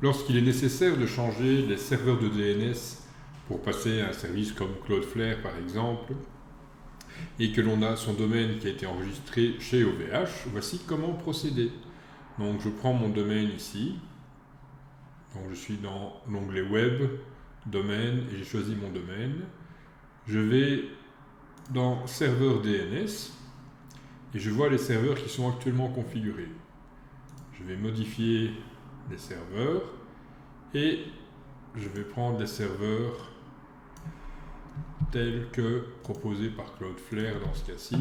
Lorsqu'il est nécessaire de changer les serveurs de DNS pour passer à un service comme Cloudflare par exemple, et que l'on a son domaine qui a été enregistré chez OVH, voici comment procéder. Donc je prends mon domaine ici, donc je suis dans l'onglet Web, Domaine, et j'ai choisi mon domaine. Je vais dans Serveur DNS, et je vois les serveurs qui sont actuellement configurés. Je vais modifier les serveurs, et je vais prendre les serveurs tels que proposés par Cloudflare dans ce cas-ci.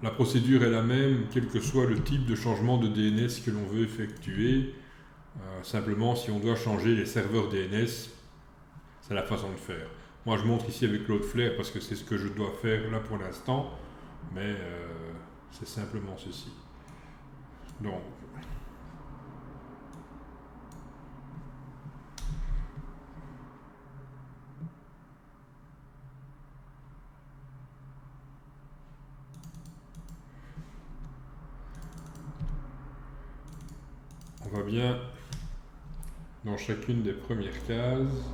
La procédure est la même, quel que soit le type de changement de DNS que l'on veut effectuer. Simplement, si on doit changer les serveurs DNS, c'est la façon de faire. Moi, je montre ici avec Cloudflare parce que c'est ce que je dois faire là pour l'instant, mais c'est simplement ceci. Donc, on va bien dans chacune des premières cases.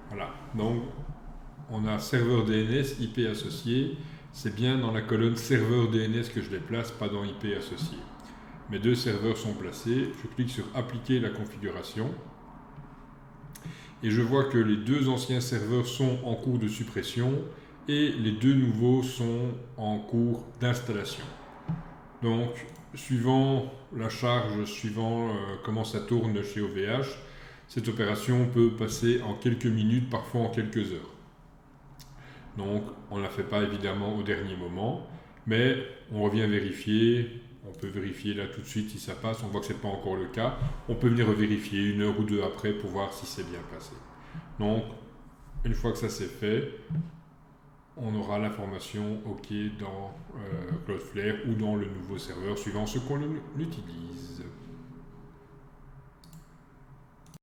Voilà, donc on a serveur DNS, IP associé. C'est bien dans la colonne serveur DNS que je les place, pas dans IP associé. Mes deux serveurs sont placés. Je clique sur appliquer la configuration. Et je vois que les deux anciens serveurs sont en cours de suppression et les deux nouveaux sont en cours d'installation. Donc, suivant la charge, suivant comment ça tourne chez OVH, cette opération peut passer en quelques minutes, parfois en quelques heures. Donc, on ne la fait pas évidemment au dernier moment, mais on revient vérifier. On peut vérifier là tout de suite si ça passe. On voit que ce n'est pas encore le cas. On peut venir vérifier une heure ou deux après pour voir si c'est bien passé. Donc, une fois que ça c'est fait, on aura l'information OK dans Cloudflare ou dans le nouveau serveur suivant ce qu'on utilise.